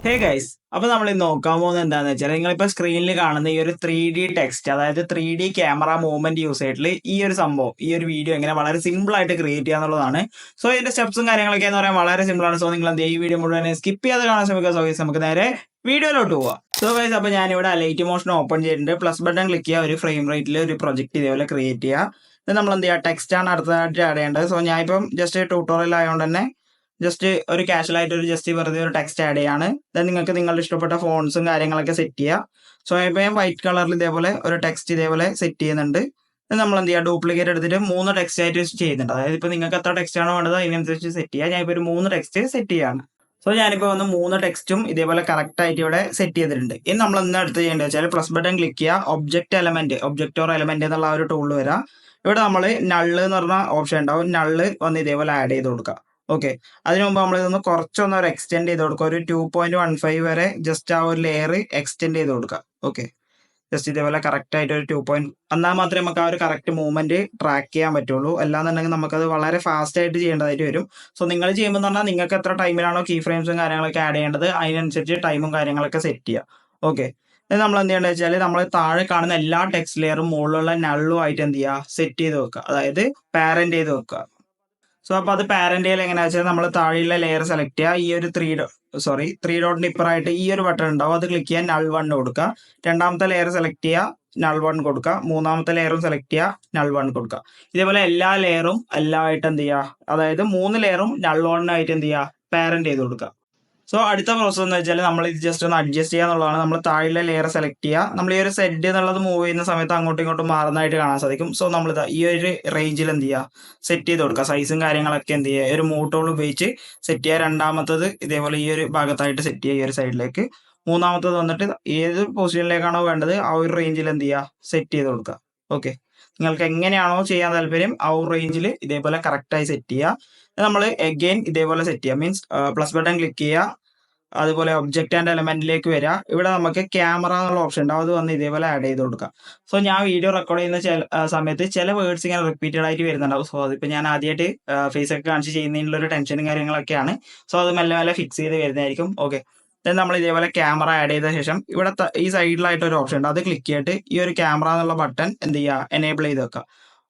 Hey guys, അപ്പൊ നമ്മൾ ഇന്ന് നോക്കാൻ പോകുന്നത് എന്താണെന്ന് വെച്ചാൽ നിങ്ങളിപ്പോ സ്ക്രീനിൽ കാണുന്ന ഈ ഒരു 3D ടെക്സ്റ്റ്, അതായത് 3D ക്യാമറ മൂവ്മെന്റ് യൂസ് ചെയ്തിട്ടുള്ള ഈ ഒരു സംഭവം, ഈ ഒരു വീഡിയോ എങ്ങനെ വളരെ സിമ്പിൾ ആയിട്ട് ക്രിയേറ്റ് ചെയ്യാന്നുള്ളതാണ്. സോ ഇതിന്റെ സ്റ്റെപ്സും കാര്യങ്ങളൊക്കെ എന്ന് പറയാൻ വളരെ സിമ്പിൾ ആണ്. സോ നിങ്ങൾ എന്ത് ഈ വീഡിയോ മുഴുവൻ സ്കിപ്പ് ചെയ്യാതെ കാണാൻ ശ്രമിക്കുക. സോ ഗൈസ്, നമുക്ക് നേരെ വീഡിയോയിലോട്ട് പോവാം. സോ ഗൈസ്, അപ്പൊ ഞാനിവിടെ ലൈറ്റ് മോഷൻ ഓപ്പൺ ചെയ്തിട്ടുണ്ട്. പ്ലസ് ബട്ടൺ ക്ലിക്ക് ചെയ്യുക, ഒരു ഫ്രെയിം റേറ്റിൽ ഒരു പ്രൊജക്ട് ഇതേപോലെ ക്രിയേറ്റ് ചെയ്യുക. നമ്മൾ എന്ത് ചെയ്യുക, ടെക്സ്റ്റ് ആണ് അടുത്തതായിട്ട് ആഡ് ചെയ്യേണ്ടത്. സോ ഞാൻ ഇപ്പം ജസ്റ്റ് ട്യൂട്ടോറിയൽ ആയതുകൊണ്ട് തന്നെ ജസ്റ്റ് ഒരു കാഷ്വൽ ആയിട്ട് ഒരു ജസ്റ്റ് വെറുതെ ഒരു ടെക്സ്റ്റ് ആഡ് ചെയ്യാണ്. ദെൻ നിങ്ങൾക്ക് നിങ്ങളുടെ ഇഷ്ടപ്പെട്ട ഫോൺസും കാര്യങ്ങളൊക്കെ സെറ്റ് ചെയ്യുക. സോ ഇപ്പോൾ ഞാൻ വൈറ്റ് കളറിൽ ഇതേപോലെ ഒരു ടെക്സ്റ്റ് ഇതേപോലെ സെറ്റ് ചെയ്യുന്നുണ്ട്. നമ്മൾ എന്ത് ചെയ്യുക, ഡ്യൂപ്ലിക്കേറ്റ് എടുത്തിട്ട് 3 ടെക്സ്റ്റ് ആയിട്ട് ചെയ്യുന്നുണ്ട്. അതായത് ഇപ്പോൾ നിങ്ങൾക്ക് എത്ര ടെക്സ്റ്റ് ആണോ വേണ്ടത് അതിനനുസരിച്ച് സെറ്റ് ചെയ്യുക. ഞാൻ ഇപ്പോൾ ഒരു 3 ടെക്സ്റ്റ് സെറ്റ് ചെയ്യാണ്. സോ ഞാനിപ്പോൾ വന്ന് 3 ടെക്സ്റ്റും ഇതേപോലെ കറക്റ്റ് ആയിട്ട് ഇവിടെ സെറ്റ് ചെയ്തിട്ടുണ്ട്. ഇനി നമ്മൾ എന്താ അടുത്ത് ചെയ്യേണ്ടത് വെച്ചാൽ പ്ലസ് ബട്ടൺ ക്ലിക്ക് ചെയ്യുക, ഒബ്ജക്റ്റ് ഓർ എലമെന്റ് എന്നുള്ള ആ ഒരു ടൂൾ വരാം. ഇവിടെ നമ്മൾ നള്ള് എന്ന് പറഞ്ഞ ഓപ്ഷൻ ഉണ്ടാവും. നള്ള് വന്ന് ഇതേപോലെ ആഡ് ചെയ്ത് കൊടുക്കുക. ഓക്കെ, അതിനു മുമ്പ് നമ്മൾ ഇതൊന്ന് കുറച്ചൊന്ന് ഒരു എക്സ്റ്റെൻഡ് ചെയ്ത് കൊടുക്കുക. ഒരു 2.15 വരെ ജസ്റ്റ് ആ ഒരു ലെയർ എക്സ്റ്റെൻഡ് ചെയ്ത് കൊടുക്കുക. ഓക്കെ, ജസ്റ്റ് ഇതേപോലെ കറക്റ്റ് ആയിട്ട് ഒരു 2 എന്നാൽ മാത്രമേ നമുക്ക് ആ ഒരു കറക്റ്റ് മൂവ്മെന്റ് ട്രാക്ക് ചെയ്യാൻ പറ്റുള്ളൂ. അല്ലാന്നുണ്ടെങ്കിൽ നമുക്കത് വളരെ ഫാസ്റ്റ് ആയിട്ട് ചെയ്യേണ്ടതായിട്ട് വരും. സോ നിങ്ങൾ ചെയ്യുമ്പോൾ എന്ന് പറഞ്ഞാൽ നിങ്ങൾക്ക് എത്ര ടൈമിലാണോ കീ ഫ്രെയിംസും കാര്യങ്ങളൊക്കെ ആഡ് ചെയ്യേണ്ടത് അതിനനുസരിച്ച് ടൈമും കാര്യങ്ങളൊക്കെ സെറ്റ് ചെയ്യുക. ഓക്കെ, നമ്മൾ എന്ത് ചെയ്യേണ്ടത് വെച്ചാൽ നമ്മൾ താഴെ കാണുന്ന എല്ലാ ടെക്സ്റ്റ് ലെയറും മുകളിലുള്ള നള്ളും ആയിട്ട് എന്ത് ചെയ്യുക, സെറ്റ് ചെയ്ത് വെക്കുക. അതായത് പാരന്റ് ചെയ്ത് വെക്കുക. സോ അപ്പൊ അത് പാരന്റിൽ എങ്ങനെയാ വെച്ചാൽ നമ്മൾ താഴെയുള്ള ലെയർ സെലക്ട് ചെയ്യുക. ഈ ഒരു ത്രീ ഡോട്ടിന് ഇപ്പറായിട്ട് ഈ ഒരു ബട്ടൺ ഉണ്ടാവും, അത് ക്ലിക്ക് ചെയ്യാൻ നൾ 1 കൊടുക്കുക. രണ്ടാമത്തെ ലെയർ സെലക്ട് ചെയ്യുക, നൾ 1 കൊടുക്കുക. മൂന്നാമത്തെ ലെയറും സെലക്ട് ചെയ്യുക, നൾ 1 കൊടുക്കുക. ഇതേപോലെ എല്ലാ ലെയറും എല്ലാമായിട്ട് എന്ത് ചെയ്യുക, അതായത് 3 ലെയറും നൾ 1 ആയിട്ട് എന്ത് ചെയ്യുക, പാരന്റ് ചെയ്ത് കൊടുക്കുക. സോ അടുത്ത പ്രോസസ് എന്ന് വെച്ചാൽ നമ്മൾ ഇത് ജസ്റ്റ് ഒന്ന് അഡ്ജസ്റ്റ് ചെയ്യുക എന്നുള്ളതാണ്. നമ്മൾ താഴെ ലെയർ സെലക്ട് ചെയ്യുക. നമ്മൾ ഈ ഒരു സെറ്റ് എന്നുള്ളത് മൂവ് ചെയ്യുന്ന സമയത്ത് അങ്ങോട്ടും ഇങ്ങോട്ടും മാറുന്നതായിട്ട് കാണാൻ സാധിക്കും. സോ നമ്മൾ ഈ ഒരു റേഞ്ചിൽ എന്ത് ചെയ്യുക, സെറ്റ് ചെയ്ത് കൊടുക്കുക. സൈസും കാര്യങ്ങളൊക്കെ എന്ത് ചെയ്യുക, ഒരു മൂവ് ടൂൾ ഉപയോഗിച്ച് സെറ്റ് ചെയ്യുക. രണ്ടാമത്തത് ഇതേപോലെ ഈ ഒരു ഭാഗത്തായിട്ട് സെറ്റ് ചെയ്യുക, ഈ ഒരു സൈഡിലേക്ക്. മൂന്നാമത്തത് വന്നിട്ട് ഏത് പൊസിഷനിലേക്കാണോ വേണ്ടത് ആ ഒരു റേഞ്ചിൽ എന്ത് ചെയ്യുക, സെറ്റ് ചെയ്ത് കൊടുക്കുക. ഓക്കെ, നിങ്ങൾക്ക് എങ്ങനെയാണോ ചെയ്യാൻ താല്പര്യം ആ ഒരു റേഞ്ചിൽ ഇതേപോലെ കറക്റ്റായി സെറ്റ് ചെയ്യുക. നമ്മൾ എഗെയിൻ ഇതേപോലെ സെറ്റ് ചെയ്യുക. മീൻസ് പ്ലസ് ബട്ടൺ ക്ലിക്ക് ചെയ്യുക, അതുപോലെ ഒബ്ജക്റ്റ് ആൻഡ് എലമെന്റിലേക്ക് വരിക. ഇവിടെ നമുക്ക് ക്യാമറ എന്നുള്ള ഓപ്ഷൻ ഉണ്ടാവും, അത് വന്ന് ഇതേപോലെ ആഡ് ചെയ്ത് കൊടുക്കാം. സോ ഞാൻ വീഡിയോ റെക്കോർഡ് ചെയ്യുന്ന സമയത്ത് ചില വേർഡ്സ് ഇങ്ങനെ റിപ്പീറ്റഡ് ആയിട്ട് വരുന്നുണ്ടാവും. സോ അതിപ്പോൾ ഞാൻ ആദ്യമായിട്ട് ഫേസ് ഒക്കെ കാണിച്ച് ചെയ്യുന്നതിനുള്ള ഒരു ടെൻഷനും കാര്യങ്ങളൊക്കെയാണ്. സോ അത് മെല്ലെ മെല്ലെ ഫിക്സ് ചെയ്ത് വരുന്നതായിരിക്കും. ഓക്കെ, നമ്മൾ ഇതേപോലെ ക്യാമറ ആഡ് ചെയ്ത ശേഷം ഇവിടെ ഈ സൈഡിലായിട്ട് ഒരു ഓപ്ഷൻ ഉണ്ട്, അത് ക്ലിക്ക് ചെയ്തിട്ട് ഈ ഒരു ക്യാമറ എന്നുള്ള ബട്ടൺ എന്ത് ചെയ്യുക, എനേബിൾ ചെയ്ത് വെക്കുക.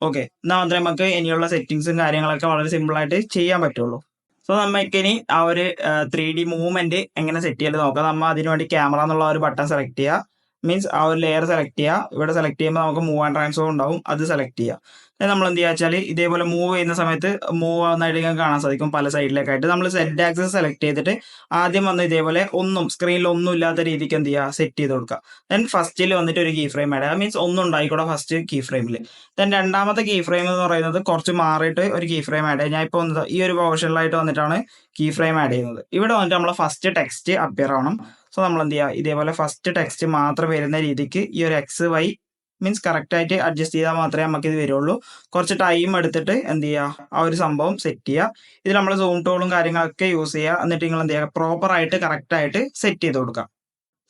ഓക്കെ, എന്നാൽ മാത്രമേ നമുക്ക് ഇനിയുള്ള സെറ്റിങ്സും കാര്യങ്ങളൊക്കെ വളരെ സിമ്പിൾ ആയിട്ട് ചെയ്യാൻ പറ്റുള്ളൂ. സോ നമുക്ക് ഇനി ആ ഒരു 3D മൂവ്മെന്റ് എങ്ങനെ സെറ്റ് ചെയ്യല് നോക്കാം. നമ്മൾ അതിനുവേണ്ടി ക്യാമറ എന്നുള്ള ഒരു ബട്ടൺ സെലക്ട് ചെയ്യുക. മീൻസ് ആ ഒരു ലെയർ സെലക്ട് ചെയ്യുക. ഇവിടെ സെലക്ട് ചെയ്യുമ്പോൾ നമുക്ക് മൂവ് ആൻഡ് ട്രാൻസ്ഫോം ഉണ്ടാവും, അത് സെലക്ട് ചെയ്യുക. നമ്മൾ എന്ത് ചെയ്യുക വെച്ചാൽ ഇതേപോലെ മൂവ് ചെയ്യുന്ന സമയത്ത് മൂവ് ആവുന്നതായിട്ട് നിങ്ങൾക്ക് കാണാൻ സാധിക്കും പല സൈഡിലേക്കായിട്ട്. നമ്മൾ സെറ്റ് ആക്സസ് സെലക്ട് ചെയ്തിട്ട് ആദ്യം വന്ന് ഇതേപോലെ സ്ക്രീനിൽ ഒന്നും ഇല്ലാത്ത രീതിക്ക് എന്ത് ചെയ്യുക, സെറ്റ് ചെയ്ത് കൊടുക്കുക. ദെൻ ഫസ്റ്റിൽ വന്നിട്ട് ഒരു കീ ഫ്രെയിം ആഡ് ചെയ്യുക. മീൻസ് ഒന്നും ഉണ്ടായിക്കൂടെ ഫസ്റ്റ് കീ ഫ്രെയിമിൽ. ദെൻ രണ്ടാമത്തെ കീ ഫ്രെയിം എന്ന് പറയുന്നത് കുറച്ച് മാറിയിട്ട് ഒരു കീ ഫ്രെയിം ആഡ് ചെയ്യുക. ഞാൻ ഇപ്പോൾ ഈ ഒരു പോർഷനിലായിട്ട് വന്നിട്ടാണ് കീ ഫ്രെയിം ആഡ് ചെയ്യുന്നത്. ഇവിടെ വന്നിട്ട് നമ്മൾ ഫസ്റ്റ് ടെക്സ്റ്റ് അപ്പിയർ ആവണം. സോ നമ്മൾ എന്ത് ചെയ്യുക, ഇതേപോലെ ഫസ്റ്റ് ടെക്സ്റ്റ് മാത്രം വരുന്ന രീതിക്ക് ഈ ഒരു XY മീൻസ് കറക്റ്റ് ആയിട്ട് അഡ്ജസ്റ്റ് ചെയ്താൽ മാത്രമേ നമുക്ക് ഇത് വരുള്ളൂ. കുറച്ച് ടൈം എടുത്തിട്ട് എന്ത് ചെയ്യുക, ആ ഒരു സംഭവം സെറ്റ് ചെയ്യുക. ഇത് നമ്മൾ സൂം ടൂളും കാര്യങ്ങളൊക്കെ യൂസ് ചെയ്യുക. എന്നിട്ട് നിങ്ങൾ എന്ത് ചെയ്യുക, പ്രോപ്പർ ആയിട്ട് കറക്റ്റ് ആയിട്ട് സെറ്റ് ചെയ്ത് കൊടുക്കുക.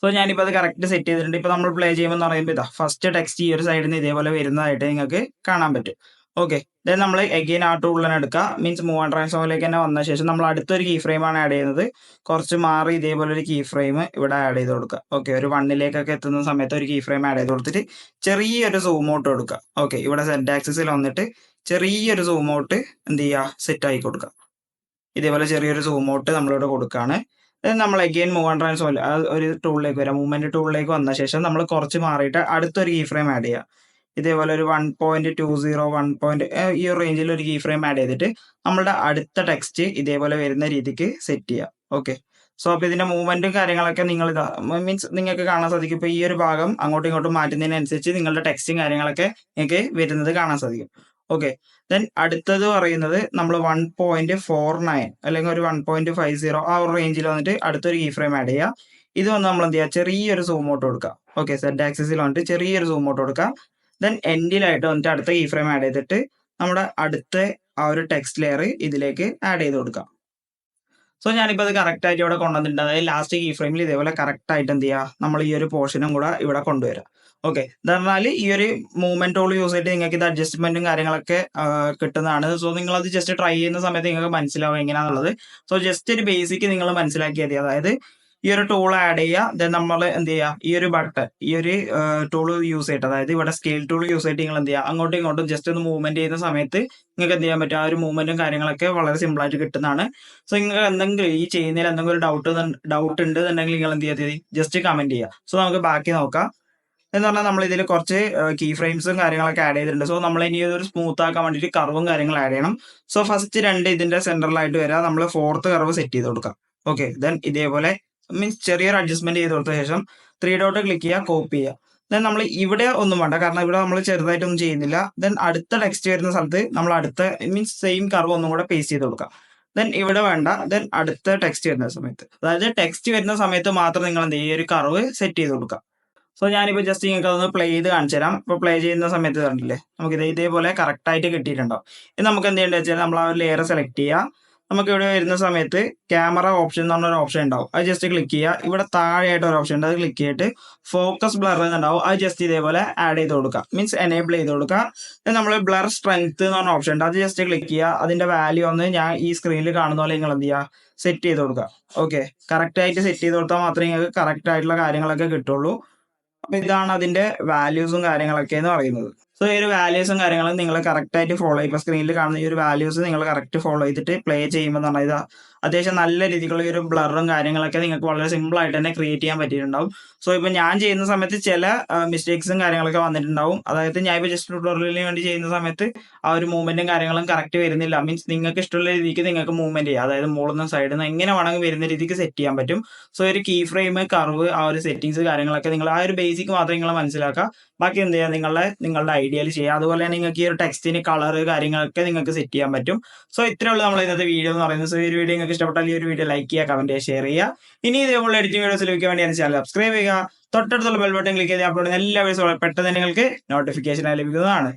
സോ ഞാനിപ്പോൾ അത് കറക്റ്റ് സെറ്റ് ചെയ്തിട്ടുണ്ട്. ഇപ്പോൾ നമ്മൾ പ്ലേ ചെയ്യുമ്പോൾ എന്ന് പറയുമ്പോൾ ഇതാ ഫസ്റ്റ് ടെക്സ്റ്റ് ഈ ഒരു സൈഡിൽ നിന്ന് ഇതേപോലെ വരുന്നതായിട്ട് നിങ്ങൾക്ക് കാണാൻ പറ്റും. ഓക്കെ, ദെൻ നമ്മൾ എഗെയിൻ ആ ടൂൾ തന്നെ എടുക്കുക. മീൻസ് മൂവ് ആൻഡ് ട്രാൻസ്ഫോമിലേക്ക് തന്നെ വന്ന ശേഷം നമ്മൾ അടുത്തൊരു കീ ഫ്രെയിമാണ് ആഡ് ചെയ്യുന്നത്. കുറച്ച് മാറി ഇതേപോലെ ഒരു കീ ഫ്രെയിം ഇവിടെ ആഡ് ചെയ്ത് കൊടുക്കുക. ഓക്കെ, ഒരു 1ലേക്കൊക്കെ എത്തുന്ന സമയത്ത് ഒരു കീ ഫ്രെയിം ആഡ് ചെയ്ത് കൊടുത്തിട്ട് ചെറിയൊരു സൂം ഔട്ട് കൊടുക്കുക. ഓക്കെ, ഇവിടെ സെറ്റ് ആക്സിസിൽ വന്നിട്ട് ചെറിയൊരു സൂം ഔട്ട് എന്ത് ചെയ്യുക, സെറ്റ് ആക്കി കൊടുക്കുക. ഇതേപോലെ ചെറിയൊരു സൂം ഔട്ട് നമ്മളിവിടെ കൊടുക്കുകയാണ്. നമ്മൾ അഗെയിൻ മൂവ് ആൻഡ് ട്രാൻസ്ഫോം ഒരു ടൂളിലേക്ക് വരാം. മൂവ്മെന്റ് ടൂളിലേക്ക് വന്ന ശേഷം നമ്മൾ കുറച്ച് മാറിയിട്ട് അടുത്തൊരു കീ ഫ്രെയിം ആഡ് ചെയ്യുക. ഇതേപോലെ ഒരു 1.20 ഈ ഒരു റേഞ്ചിൽ ഒരു കീ ഫ്രെയിം ആഡ് ചെയ്തിട്ട് നമ്മളുടെ അടുത്ത ടെക്സ്റ്റ് ഇതേപോലെ വരുന്ന രീതിക്ക് സെറ്റ് ചെയ്യുക. ഓക്കെ, സോ അപ്പോൾ ഇതിന്റെ മൂവ്മെന്റും കാര്യങ്ങളൊക്കെ നിങ്ങൾ മീൻസ് നിങ്ങൾക്ക് കാണാൻ സാധിക്കും. ഇപ്പോൾ ഈ ഒരു ഭാഗം അങ്ങോട്ടും ഇങ്ങോട്ടും മാറ്റുന്നതിനനുസരിച്ച് നിങ്ങളുടെ ടെക്സ്റ്റും കാര്യങ്ങളൊക്കെ നിങ്ങൾക്ക് വരുന്നത് കാണാൻ സാധിക്കും. ഓക്കെ, ദെൻ അടുത്തത് പറയുന്നത് നമ്മൾ 1.49 അല്ലെങ്കിൽ ഒരു 1.50 ആ ഒരു റേഞ്ചിൽ വന്നിട്ട് അടുത്തൊരു കീ ഫ്രെയിം ആഡ് ചെയ്യുക. ഇത് വന്ന് നമ്മൾ എന്ത് ചെയ്യുക, ചെറിയൊരു സൂം ഔട്ട് കൊടുക്കുക. ഓക്കെ, സെറ്റ് ആക്സിസിൽ വന്നിട്ട് ചെറിയൊരു സൂം ഔട്ട് കൊടുക്കുക. ദെൻ എൻഡിലായിട്ട് വന്നിട്ട് അടുത്ത കീ ഫ്രെയിം ആഡ് ചെയ്തിട്ട് നമ്മുടെ അടുത്ത ആ ഒരു ടെക്സ്റ്റ് ലെയർ ഇതിലേക്ക് ആഡ് ചെയ്ത് കൊടുക്കാം. സോ ഞാനിപ്പോൾ അത് കറക്റ്റ് ആയിട്ട് ഇവിടെ കൊണ്ടുവന്നിട്ടുണ്ട്. അതായത് ലാസ്റ്റ് കീ ഫ്രെയിമിൽ ഇതേപോലെ കറക്റ്റ് ആയിട്ട് എന്ത് ചെയ്യുക, നമ്മൾ ഈ ഒരു പോർഷനും കൂടെ ഇവിടെ കൊണ്ടുവരാം. ഓക്കെ, എന്ന് പറഞ്ഞാൽ ഈ ഒരു മൂവ്മെന്റ് ടൂൾ യൂസ് ചെയ്തിട്ട് നിങ്ങൾക്ക് ഇത് അഡ്ജസ്റ്റ്മെന്റും കാര്യങ്ങളൊക്കെ കിട്ടുന്നതാണ്. സോ നിങ്ങൾ അത് ജസ്റ്റ് ട്രൈ ചെയ്യുന്ന സമയത്ത് നിങ്ങൾക്ക് മനസ്സിലാവും എങ്ങനെയാണെന്നുള്ളത്. സോ ജസ്റ്റ് ഒരു ബേസിക് നിങ്ങൾ മനസ്സിലാക്കിയാൽ മതി. അതായത് ഈ ഒരു ടൂൾ ആഡ് ചെയ്യുക. ദെൻ നമ്മൾ എന്ത് ചെയ്യുക, ഈ ഒരു ബട്ടൺ, ഈ ഒരു ടൂൾ യൂസ് ചെയ്തിട്ട്, അതായത് ഇവിടെ സ്കെയിൽ ടൂൾ യൂസ് ചെയ്തിട്ട് നിങ്ങൾ എന്ത് ചെയ്യുക, അങ്ങോട്ടും ഇങ്ങോട്ടും ജസ്റ്റ് ഒന്ന് മൂവ്മെന്റ് ചെയ്യുന്ന സമയത്ത് നിങ്ങൾക്ക് എന്ത് ചെയ്യാൻ പറ്റും, ആ ഒരു മൂവ്മെന്റും കാര്യങ്ങളൊക്കെ വളരെ സിമ്പിൾ ആയിട്ട് കിട്ടുന്നതാണ്. സോ നിങ്ങൾക്ക് എന്തെങ്കിലും ഈ ചെയ്യുന്നതിൽ എന്തെങ്കിലും ഒരു ഡൗട്ട് ഉണ്ട് എന്നുണ്ടെങ്കിൽ നിങ്ങൾ എന്ത് ചെയ്യാതെ ജസ്റ്റ് കമന്റ് ചെയ്യുക. സോ നമുക്ക് ബാക്കി നോക്കാം. എന്ന് പറഞ്ഞാൽ നമ്മൾ ഇതിൽ കുറച്ച് കീ ഫ്രെയിംസും കാര്യങ്ങളൊക്കെ ആഡ് ചെയ്തിട്ടുണ്ട്. സോ നമ്മൾ ഇനി ഇതൊരു സ്മൂത്ത് ആക്കാൻ വേണ്ടിയിട്ട് കർവും കാര്യങ്ങളും ആഡ് ചെയ്യണം. സോ ഫസ്റ്റ് രണ്ട് ഇതിന്റെ സെന്ററിലായിട്ട് വരാം, നമ്മൾ ഫോർത്ത് കർവ് സെറ്റ് ചെയ്ത് കൊടുക്കാം. ഓക്കെ, ദെൻ ഇതേപോലെ മീൻസ് ചെറിയൊരു അഡ്ജസ്റ്റ്മെന്റ് ചെയ്ത് കൊടുത്ത ശേഷം 3 ഡോട്ട് ക്ലിക്ക് ചെയ്യുക, കോപ്പി ചെയ്യുക. ദെൻ നമ്മൾ ഇവിടെ ഒന്നും വേണ്ട, കാരണം ഇവിടെ നമ്മൾ ചെറുതായിട്ടൊന്നും ചെയ്യുന്നില്ല. ദെൻ അടുത്ത ടെക്സ്റ്റ് വരുന്ന സ്ഥലത്ത് നമ്മൾ അടുത്ത മീൻസ് സെയിം കർവ് ഒന്നും കൂടെ പേസ്റ്റ് ചെയ്ത് കൊടുക്കാം. ദെൻ ഇവിടെ വേണ്ട, ദെൻ അടുത്ത ടെക്സ്റ്റ് വരുന്ന സമയത്ത്, അതായത് ടെക്സ്റ്റ് വരുന്ന സമയത്ത് മാത്രം നിങ്ങൾ എന്ത് ചെയ്യുക, ഈ ഒരു കർവ് സെറ്റ് ചെയ്ത് കൊടുക്കുക. സോ ഞാനിപ്പോൾ ജസ്റ്റ് നിങ്ങൾക്ക് അതൊന്ന് പ്ലേ ചെയ്ത് കാണിച്ചു തരാം. ഇപ്പോൾ പ്ലേ ചെയ്യുന്ന സമയത്ത് കണ്ടില്ലേ, നമുക്ക് ഇതേപോലെ കറക്റ്റ് ആയിട്ട് കിട്ടിയിട്ടുണ്ടാവും. ഇത് നമുക്ക് എന്ത് ചെയ്യേണ്ടത് വെച്ചാൽ നമ്മൾ ആ ഒരു ലെയർ സെലക്ട് ചെയ്യുക. നമുക്ക് ഇവിടെ വരുന്ന സമയത്ത് ക്യാമറ ഓപ്ഷൻ എന്ന് പറഞ്ഞൊരു ഓപ്ഷൻ ഉണ്ടാവും, അത് ജസ്റ്റ് ക്ലിക്ക് ചെയ്യുക. ഇവിടെ താഴെയായിട്ട് ഒരു ഓപ്ഷൻ ഉണ്ട്, അത് ക്ലിക്ക് ചെയ്തിട്ട് ഫോക്കസ് ബ്ലർ എന്നുണ്ടാവും, അത് ജസ്റ്റ് ഇതേപോലെ ആഡ് ചെയ്ത് കൊടുക്കുക, മീൻസ് എനേബിൾ ചെയ്ത് കൊടുക്കുക. നമ്മൾ ബ്ലർ സ്ട്രെങ്ത് എന്ന് പറഞ്ഞ ഓപ്ഷൻ ഉണ്ട്, അത് ജസ്റ്റ് ക്ലിക്ക് ചെയ്യുക. അതിന്റെ വാല്യൂ ഒന്ന് ഞാൻ ഈ സ്ക്രീനിൽ കാണുന്ന പോലെ നിങ്ങൾ എന്ത് ചെയ്യുക, സെറ്റ് ചെയ്ത് കൊടുക്കുക. ഓക്കെ, കറക്റ്റ് ആയിട്ട് സെറ്റ് ചെയ്ത് കൊടുത്താൽ മാത്രമേ നിങ്ങൾക്ക് കറക്റ്റ് ആയിട്ടുള്ള കാര്യങ്ങളൊക്കെ കിട്ടുള്ളൂ. അപ്പൊ ഇതാണ് അതിന്റെ വാല്യൂസും കാര്യങ്ങളൊക്കെ എന്ന് പറയുന്നത്. സോ ഈ ഒരു വാല്യൂസും കാര്യങ്ങളും നിങ്ങൾ കറക്റ്റ് ആയിട്ട് ഫോളോ ചെയ്യും. ഇപ്പൊ സ്ക്രീനിൽ കാണുന്ന ഈ ഒരു വാല്യൂസ് നിങ്ങൾ കറക്റ്റ് ഫോളോ ചെയ്തിട്ട് പ്ലേ ചെയ്യുമ്പോൾ എന്ന് പറഞ്ഞാൽ അത്യാവശ്യം നല്ല രീതിക്കുള്ള ഈ ഒരു ബ്ലറും കാര്യങ്ങളൊക്കെ നിങ്ങൾക്ക് വളരെ സിമ്പിൾ ആയിട്ട് തന്നെ ക്രിയേറ്റ് ചെയ്യാൻ പറ്റിയിട്ടുണ്ടാവും. സോ ഇപ്പൊ ഞാൻ ചെയ്യുന്ന സമയത്ത് ചില മിസ്റ്റേക്സും കാര്യങ്ങളൊക്കെ വന്നിട്ടുണ്ടാവും. അതായത് ഞാൻ ഇപ്പൊ ജസ്റ്റ് ട്യൂട്ടോറിയലിന് വേണ്ടി ചെയ്യുന്ന സമയത്ത് ആ ഒരു മൂവ്മെന്റും കാര്യങ്ങളും കറക്റ്റ് വരുന്നില്ല. മീൻസ് നിങ്ങൾക്ക് ഇഷ്ടമുള്ള രീതിക്ക് നിങ്ങൾക്ക് മൂവ്മെന്റ് ചെയ്യാം, അതായത് മുകളിൽ നിന്ന് സൈഡിൽ നിന്ന് എങ്ങനെ വേണമെങ്കിൽ വരുന്ന രീതിക്ക് സെറ്റ് ചെയ്യാൻ പറ്റും. സോ ഒരു കീ ഫ്രെയിം, കർവ്, ആ ഒരു സെറ്റിംഗ്സ് കാര്യങ്ങളൊക്കെ നിങ്ങൾ ആ ഒരു ബേസിക് മാത്രം നിങ്ങൾ മനസ്സിലാക്കുക. ബാക്കി എന്ത് ചെയ്യുക, നിങ്ങളുടെ ഐഡിയയിൽ ചെയ്യുക. അതുപോലെ തന്നെ നിങ്ങൾക്ക് ഈ ഒരു ടെക്സ്റ്റിന് കളർ കാര്യങ്ങളൊക്കെ നിങ്ങൾക്ക് സെറ്റ് ചെയ്യാൻ പറ്റും. സോ ഇത്രേ ഉള്ളൂ നമ്മൾ ഇന്നത്തെ വീഡിയോ എന്ന് പറയുന്നത്. സോ ഈ ഒരു വീഡിയോ നിങ്ങൾക്ക് ഇഷ്ടപ്പെട്ടാൽ ഈ ഒരു വീഡിയോ ലൈക്ക് ചെയ്യുക, കമന്റ് ചെയ്യുക, ഷെയർ ചെയ്യുക. ഇനി ഇതേപോലെ എഡിറ്റിംഗ് വീഡിയോസ് ലഭിക്കാൻ വേണ്ടി ചാനൽ സബ്സ്ക്രൈബ് ചെയ്യുക. തൊട്ടടുത്തുള്ള ബെൽ ബട്ടൺ ക്ലിക്ക് ചെയ്ത് അപ്ലോഡ് ചെയ്യുന്ന എല്ലാ വീഡിയോസും പെട്ടെന്ന് നിങ്ങൾക്ക് നോട്ടിഫിക്കേഷൻ ലഭിക്കുന്നതാണ്.